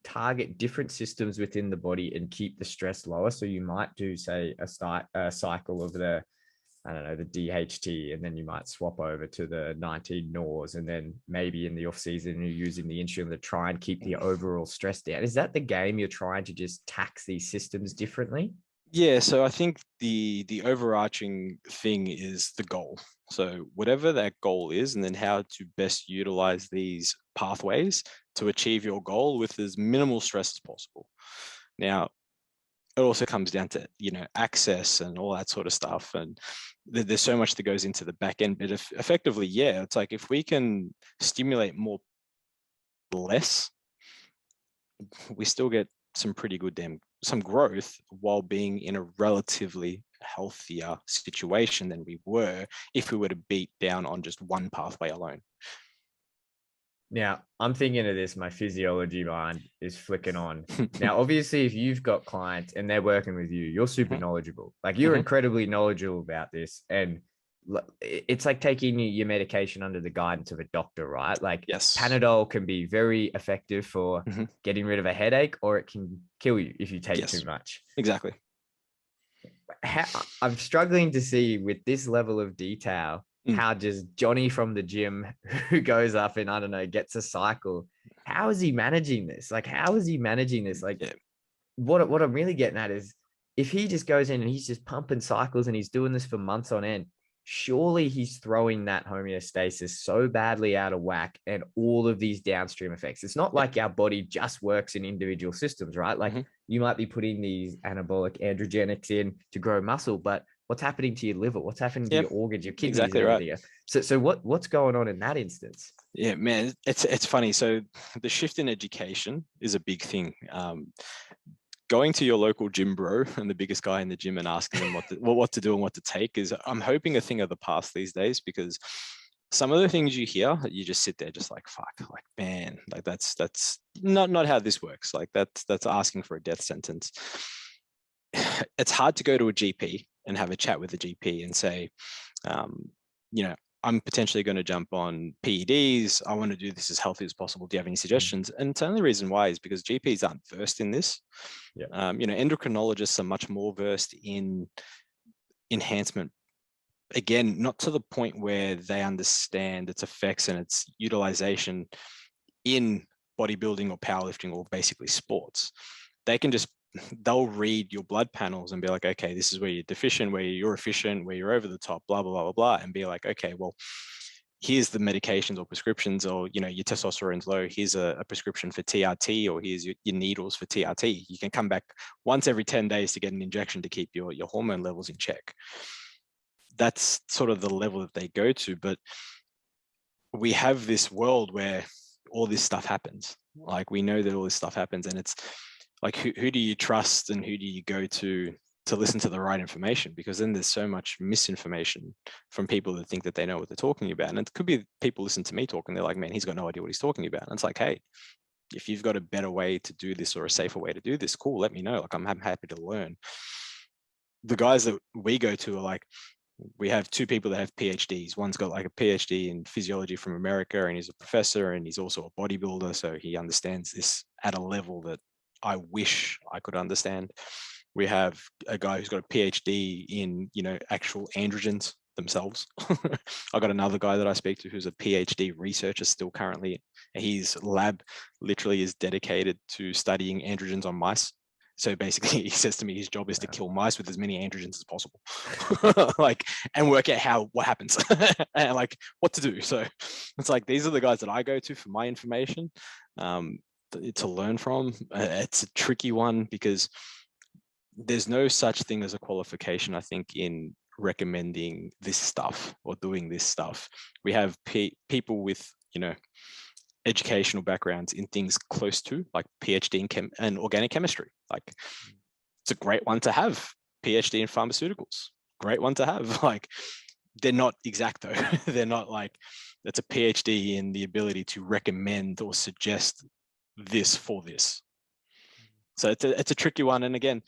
Speaker 1: target different systems within the body and keep the stress lower? So you might do, say, a cycle of the, I don't know, the DHT, and then you might swap over to the 19 NORs, and then maybe in the off season you're using the insulin to try and keep the overall stress down. Is that the game? You're trying to just tax these systems differently?
Speaker 2: Yeah, so I think the overarching thing is the goal. So whatever that goal is, and then how to best utilize these pathways to achieve your goal with as minimal stress as possible. Now, it also comes down to access and all that sort of stuff, and there's so much that goes into the back end. But effectively, yeah, it's like if we can stimulate more less, we still get some pretty good some growth while being in a relatively healthier situation than we were if we were to beat down on just one pathway alone.
Speaker 1: Now, I'm thinking of this, my physiology mind is flicking on. Now, obviously, if you've got clients and they're working with you, you're super knowledgeable. Like, you're incredibly knowledgeable about this. And it's like taking your medication under the guidance of a doctor, right? Like,
Speaker 2: Yes.
Speaker 1: Panadol can be very effective for getting rid of a headache, or it can kill you if you take too much.
Speaker 2: Exactly.
Speaker 1: I'm struggling to see, with this level of detail, how just Johnny from the gym who goes up and, I don't know, gets a cycle, how is he managing this? Like, how is he managing this? Like, what I'm really getting at is, if he just goes in and he's just pumping cycles and he's doing this for months on end, surely he's throwing that homeostasis so badly out of whack, and all of these downstream effects. It's not like our body just works in individual systems, right? Like, you might be putting these anabolic androgenics in to grow muscle, but what's happening to your liver? What's happening to your organs, your kidneys,
Speaker 2: exactly
Speaker 1: and everything? Right. So what's going on in that instance?
Speaker 2: Yeah, man, it's funny. So the shift in education is a big thing. Going to your local gym bro and the biggest guy in the gym and asking them what to do and what to take is, I'm hoping, a thing of the past these days, because some of the things you hear, you just sit there just like, fuck, like, man, like that's not how this works. Like that's asking for a death sentence. It's hard to go to a GP and have a chat with a GP and say, you know, I'm potentially going to jump on PEDs. I want to do this as healthy as possible. Do you have any suggestions? And the only reason why is because GPs aren't versed in this.
Speaker 1: Yeah.
Speaker 2: You know, endocrinologists are much more versed in enhancement. Again, not to the point where they understand its effects and its utilization in bodybuilding or powerlifting or basically sports. They'll read your blood panels and be like, okay, this is where you're deficient, where you're efficient, where you're over the top, blah, blah, blah, blah, blah, and be like, okay, well, here's the medications or prescriptions, or, you know, your testosterone's low, here's a prescription for TRT, or here's your needles for TRT. You can come back once every 10 days to get an injection to keep your hormone levels in check. That's sort of the level that they go to. But we have this world where all this stuff happens. Like, we know that all this stuff happens, and it's like, who do you trust and who do you go to listen to the right information? Because then there's so much misinformation from people that think that they know what they're talking about. And it could be people listen to me talking, they're like, man, he's got no idea what he's talking about. And it's like, hey, if you've got a better way to do this or a safer way to do this, cool, let me know. Like, I'm happy to learn. The guys that we go to are like, we have two people that have PhDs. One's got like a PhD in physiology from America, and he's a professor, and he's also a bodybuilder. So he understands this at a level that I wish I could understand. We have a guy who's got a PhD in, you know, actual androgens themselves. I got another guy that I speak to who's a PhD researcher still currently. His lab literally is dedicated to studying androgens on mice. So basically, he says to me, his job is to kill mice with as many androgens as possible, like, and work out what happens and like what to do. So it's like, these are the guys that I go to for my information, to learn from. It's a tricky one because there's no such thing as a qualification, I think, in recommending this stuff or doing this stuff. We have people with, you know, educational backgrounds in things close to, like PhD in and organic chemistry. Like, it's a great one to have. PhD in pharmaceuticals, great one to have. Like, they're not exact though. They're not like, that's a PhD in the ability to recommend or suggest this for this. So it's a tricky one. And again,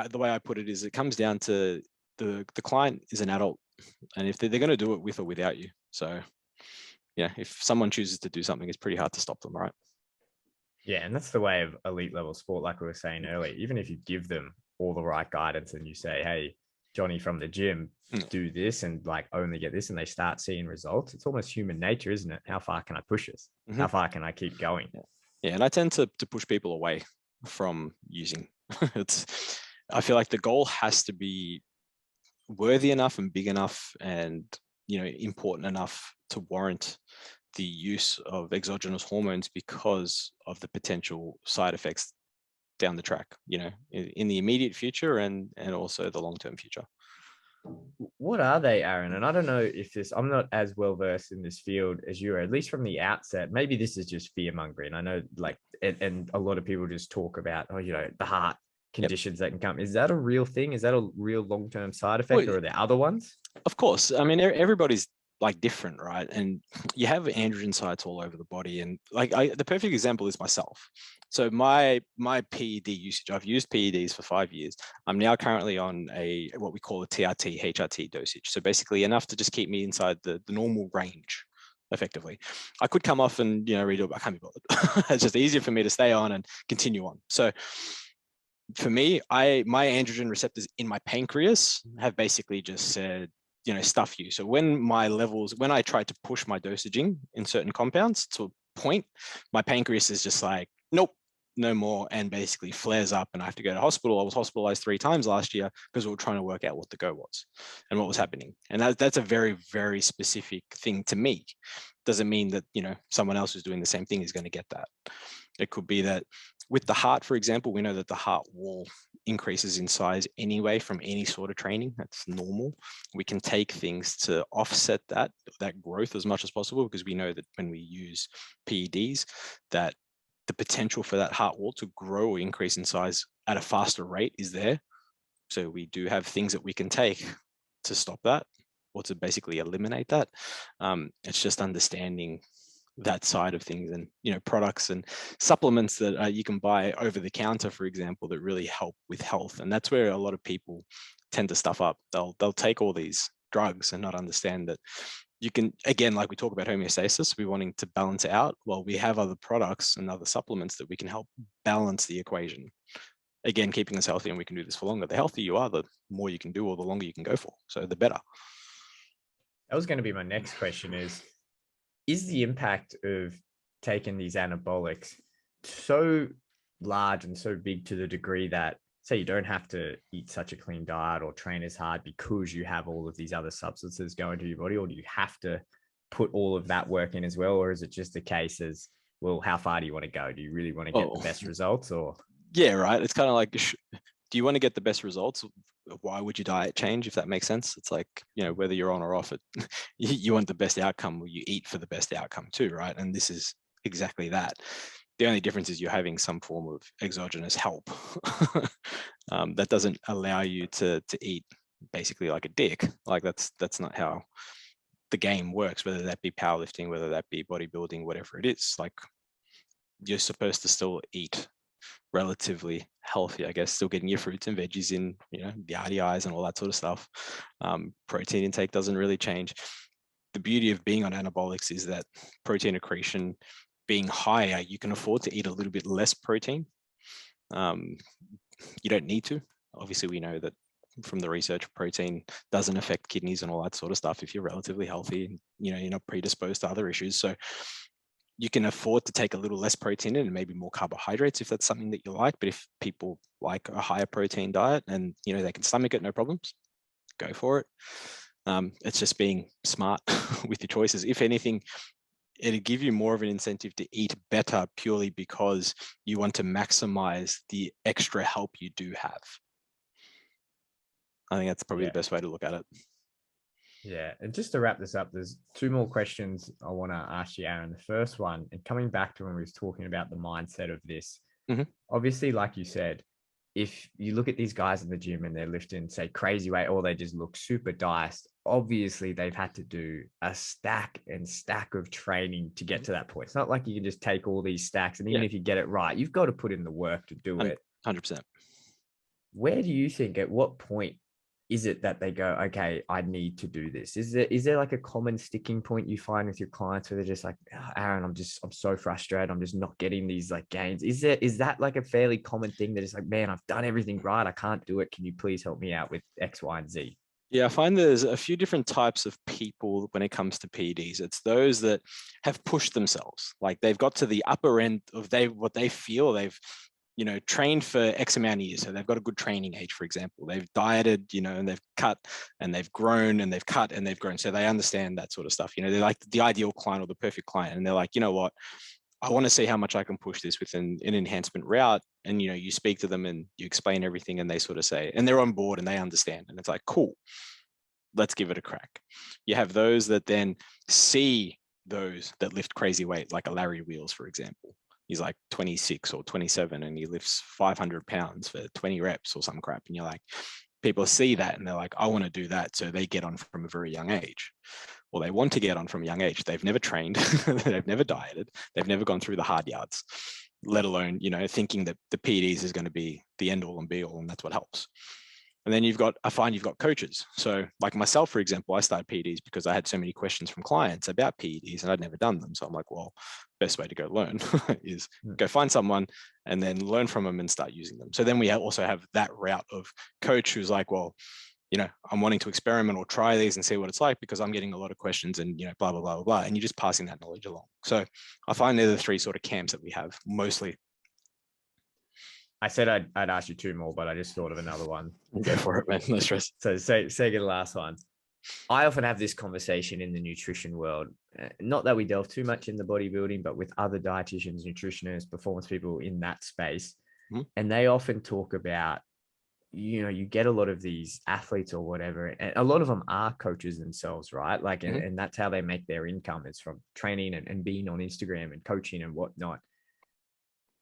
Speaker 2: the way I put it is, it comes down to the client is an adult, and if they're going to do it with or without you. So yeah, if someone chooses to do something, it's pretty hard to stop them, right?
Speaker 1: Yeah, and that's the way of elite level sport, like we were saying earlier. Even if you give them all the right guidance and you say, hey, Johnny from the gym, do this and like only get this, and they start seeing results, it's almost human nature, isn't it? How far can I push this? Mm-hmm. How far can I keep going?
Speaker 2: Yeah, and I tend to push people away from using. I feel like the goal has to be worthy enough and big enough and, you know, important enough to warrant the use of exogenous hormones because of the potential side effects down the track, you know, in the immediate future and also the long-term future.
Speaker 1: What are they, Aaron? And I don't know if I'm not as well versed in this field as you are, at least from the outset. Maybe this is just fear mongering. I know, like, and a lot of people just talk about, oh, you know, the heart conditions that can come. Is that a real thing? Is that a real long-term side effect, or are there other ones?
Speaker 2: Of course. I mean, everybody's like different, right? And you have androgen sites all over the body. And like, the perfect example is myself. So my PED usage, I've used PEDs for 5 years. I'm now currently on what we call a TRT, HRT dosage. So basically enough to just keep me inside the normal range, effectively. I could come off and, you know, redo it, but I can't be bothered. It's just easier for me to stay on and continue on. So for me, my androgen receptors in my pancreas have basically just said, you know, stuff you. So when I tried to push my dosaging in certain compounds to a point, my pancreas is just like, nope, no more, and basically flares up and I have to go to hospital. I was hospitalized 3 times last year because we were trying to work out what the go was and what was happening. And that's a very, very specific thing to me. Doesn't mean that, you know, someone else who's doing the same thing is going to get that. It could be that with the heart, for example, we know that the heart wall increases in size anyway from any sort of training. That's normal. We can take things to offset that growth as much as possible, because we know that when we use PEDs, that the potential for that heart wall to grow or increase in size at a faster rate is there. So we do have things that we can take to stop that. or to basically eliminate that. It's just understanding that side of things, and products and supplements that you can buy over the counter, for example, that really help with health. And that's where a lot of people tend to stuff up. They'll take all these drugs and not understand that you can, again, like we talk about homeostasis, we're wanting to balance it out. Well, we have other products and other supplements that we can help balance the equation. Again, keeping us healthy, and we can do this for longer. The healthier you are, the more you can do, or the longer you can go for. So the better.
Speaker 1: That was going to be my next question is the impact of taking these anabolics so large and so big to the degree that, say, you don't have to eat such a clean diet or train as hard because you have all of these other substances going to your body? Or do you have to put all of that work in as well? Or is it just a case as, well, how far do you want to go? Do you really want to get the best results? Or
Speaker 2: yeah, right. It's kind of like, do you want to get the best results? Why would your diet change, if that makes sense? It's like, whether you're on or off it, you want the best outcome, or you eat for the best outcome too, right? And this is exactly that. The only difference is you're having some form of exogenous help that doesn't allow you to eat basically like a dick. Like that's not how the game works, whether that be powerlifting, whether that be bodybuilding, whatever it is. Like, you're supposed to still eat relatively healthy, I guess, still getting your fruits and veggies in, the RDIs and all that sort of stuff. Protein intake doesn't really change. The beauty of being on anabolics is that protein accretion being higher, you can afford to eat a little bit less protein. You don't need to. Obviously, we know that from the research, protein doesn't affect kidneys and all that sort of stuff if you're relatively healthy and you're not predisposed to other issues. So you can afford to take a little less protein in and maybe more carbohydrates if that's something that you like. But if people like a higher protein diet and they can stomach it, no problems, go for it. It's just being smart with your choices. If anything, it'll give you more of an incentive to eat better purely because you want to maximize the extra help you do have. I think that's probably the best way to look at it.
Speaker 1: Yeah. And just to wrap this up, there's two more questions I want to ask you, Aaron. The first one, and coming back to when we was talking about the mindset of this, obviously, like you said, if you look at these guys in the gym and they're lifting, say, crazy weight, or they just look super diced, obviously they've had to do a stack of training to get to that point. It's not like you can just take all these stacks, and even if you get it right, you've got to put in the work to do it.
Speaker 2: 100%.
Speaker 1: Where do you think, at what point is it that they go, okay, I need to do this? Is there like a common sticking point you find with your clients where they're just like, oh, Aaron, I'm so frustrated. I'm just not getting these like gains. Is that like a fairly common thing that is like, man, I've done everything right, I can't do it. Can you please help me out with X, Y, and Z?
Speaker 2: Yeah, I find there's a few different types of people when it comes to PEDs. It's those that have pushed themselves, like they've got to the upper end of what they feel they've trained for X amount of years. So they've got a good training age, for example. They've dieted, and they've cut and they've grown and they've cut and they've grown. So they understand that sort of stuff. They're like the ideal client or the perfect client. And they're like, you know what? I want to see how much I can push this within an enhancement route. And, you speak to them and you explain everything and they sort of say, and they're on board and they understand. And it's like, cool, let's give it a crack. You have those that then see those that lift crazy weight, like a Larry Wheels, for example. He's like 26 or 27 and he lifts 500 pounds for 20 reps or some crap. And you're like, people see that and they're like, I want to do that. So they get on from a very young age. Well, they want to get on from a young age. They've never trained, they've never dieted, they've never gone through the hard yards, let alone, thinking that the PEDs is going to be the end all and be all, and that's what helps. And then I find you've got coaches. So like myself, for example, I started PEDs because I had so many questions from clients about PEDs and I'd never done them. So I'm like, well, best way to go learn is go find someone and then learn from them and start using them. So then we also have that route of coach who's like, well, I'm wanting to experiment or try these and see what it's like because I'm getting a lot of questions and, blah, blah, blah, blah, blah. And you're just passing that knowledge along. So I find they're the three sort of camps that we have mostly.
Speaker 1: I said I'd ask you two more, but I just thought of another one.
Speaker 2: Go for it, man. No stress.
Speaker 1: So say the last one. I often have this conversation in the nutrition world, not that we delve too much in the bodybuilding, but with other dietitians, nutritionists, performance people in that space. And they often talk about, you get a lot of these athletes or whatever, and a lot of them are coaches themselves, right? Like, and that's how they make their income, is from training and being on Instagram and coaching and whatnot.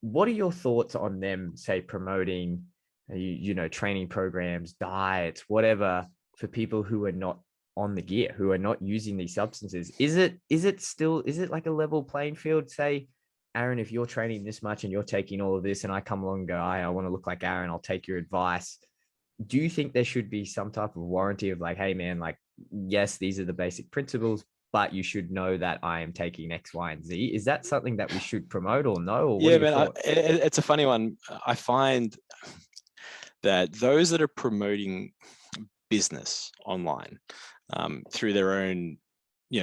Speaker 1: What are your thoughts on them, say, promoting, training programs, diets, whatever, for people who are not on the gear who are not using these substances. Is it like a level playing field? Say, Aaron, if you're training this much and you're taking all of this, and I come along and go, I want to look like Aaron, I'll take your advice. Do you think there should be some type of warranty of like, hey man, like, yes, these are the basic principles, but you should know that I am taking X, Y, and Z? Is that something that we should promote or no? Or what
Speaker 2: Yeah,
Speaker 1: are your
Speaker 2: man,
Speaker 1: thoughts?
Speaker 2: it's a funny one. I find that those that are promoting business online through their own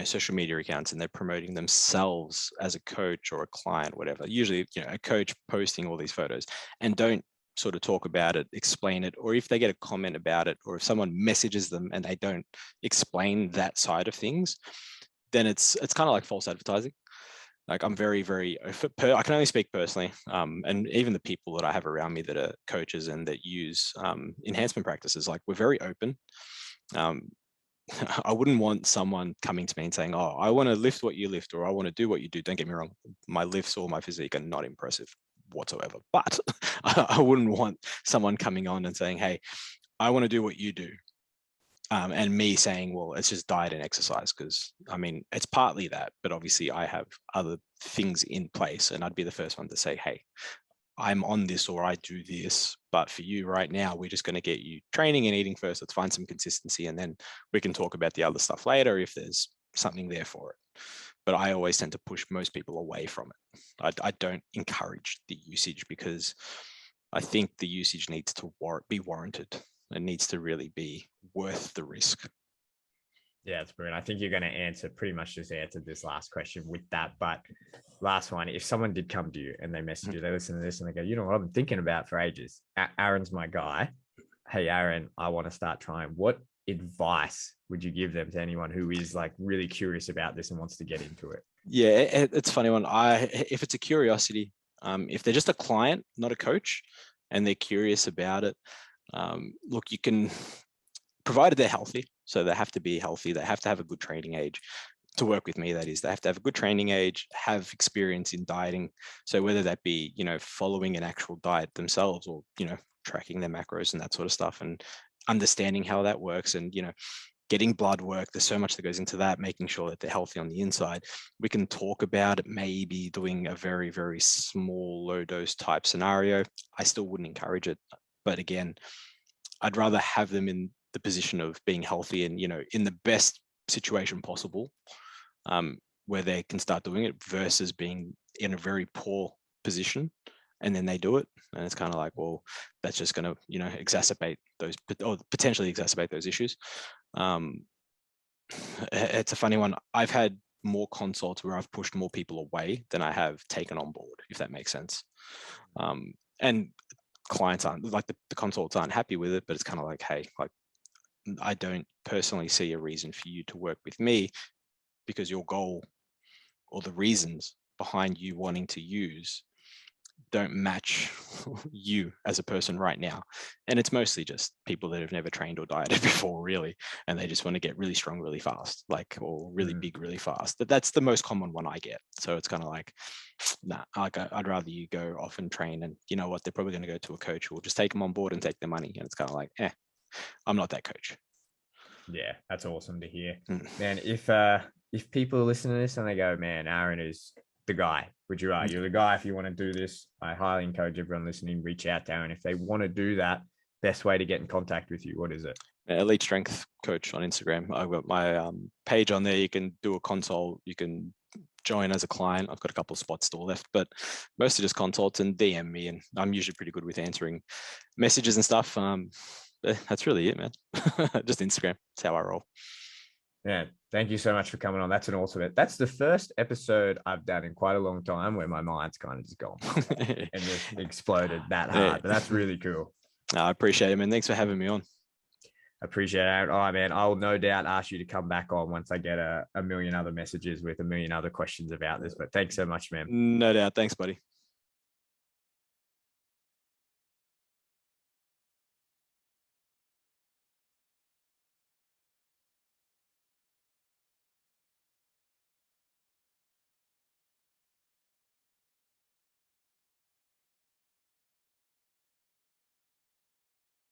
Speaker 2: social media accounts, and they're promoting themselves as a coach or a client, whatever, usually a coach posting all these photos and don't sort of talk about it, explain it, or if they get a comment about it, or if someone messages them and they don't explain that side of things, then it's kind of like false advertising. Like, I'm very, I can only speak personally, and even the people that I have around me that are coaches and that use enhancement practices, like, we're very open. I wouldn't want someone coming to me and saying, oh, I want to lift what you lift, or I want to do what you do. Don't get me wrong, my lifts or my physique are not impressive whatsoever, but I wouldn't want someone coming on and saying, hey, I want to do what you do. And me saying, well, it's just diet and exercise, because I mean, it's partly that, but obviously I have other things in place, and I'd be the first one to say, hey, I'm on this, or I do this, but for you right now, we're just going to get you training and eating first. Let's find some consistency, and then we can talk about the other stuff later if there's something there for it. But I always tend to push most people away from it. I don't encourage the usage, because I think the usage needs to be warranted. It needs to really be worth the risk.
Speaker 1: Yeah, it's brilliant. I think you're going to pretty much just answered this last question with that. But last one, if someone did come to you and they message you, they listen to this and they go, you know what, I've been thinking about for ages. Aaron's my guy. Hey, Aaron, I want to start trying. What advice would you give them to anyone who is like really curious about this and wants to get into it?
Speaker 2: Yeah, it's a funny one. If it's a curiosity, if they're just a client, not a coach, and they're curious about it, look, you can, provided they're healthy. So they have to be healthy. They have to have a good training age to work with me. That is, they have to have a good training age, have experience in dieting. So whether that be, following an actual diet themselves, or, tracking their macros and that sort of stuff, and understanding how that works, and, getting blood work. There's so much that goes into that, making sure that they're healthy on the inside. We can talk about maybe doing a very, very small, low dose type scenario. I still wouldn't encourage it. But again, I'd rather have them in the position of being healthy and, in the best situation possible, where they can start doing it, versus being in a very poor position and then they do it. And it's kind of like, well, that's just going to, exacerbate those, or potentially exacerbate those issues. It's a funny one. I've had more consults where I've pushed more people away than I have taken on board, if that makes sense. And clients aren't, like, the consults aren't happy with it, but it's kind of like, hey, like, I don't personally see a reason for you to work with me, because your goal or the reasons behind you wanting to use don't match you as a person right now. And it's mostly just people that have never trained or dieted before, really, and they just want to get really strong really fast, like, or really big really fast. That's the most common one I get. So it's kind of like, nah, I'd rather you go off and train, and you know what, they're probably going to go to a coach who will just take them on board and take their money. And it's kind of like, I'm not that coach.
Speaker 1: Yeah, that's awesome to hear.
Speaker 2: Mm.
Speaker 1: Man, if people listen to this and they go, man, Aaron is the guy, would you you're the guy if you want to do this? I highly encourage everyone listening, reach out to Aaron. If they want to do that, best way to get in contact with you, what is it?
Speaker 2: Elite Strength Coach on Instagram. I've got my page on there. You can do a consult. You can join as a client. I've got a couple of spots still left, but mostly just consults, and DM me, and I'm usually pretty good with answering messages and stuff. That's really it, man. Just Instagram. That's how I roll.
Speaker 1: Yeah, thank you so much for coming on. That's an awesome. That's the first episode I've done in quite a long time where my mind's kind of just gone and just exploded that hard.
Speaker 2: Yeah.
Speaker 1: But that's really cool.
Speaker 2: I appreciate it, man. Thanks for having me on.
Speaker 1: Appreciate it. All right, man. I'll no doubt ask you to come back on once I get a million other messages with a million other questions about this. But thanks so much, man.
Speaker 2: No doubt. Thanks, buddy.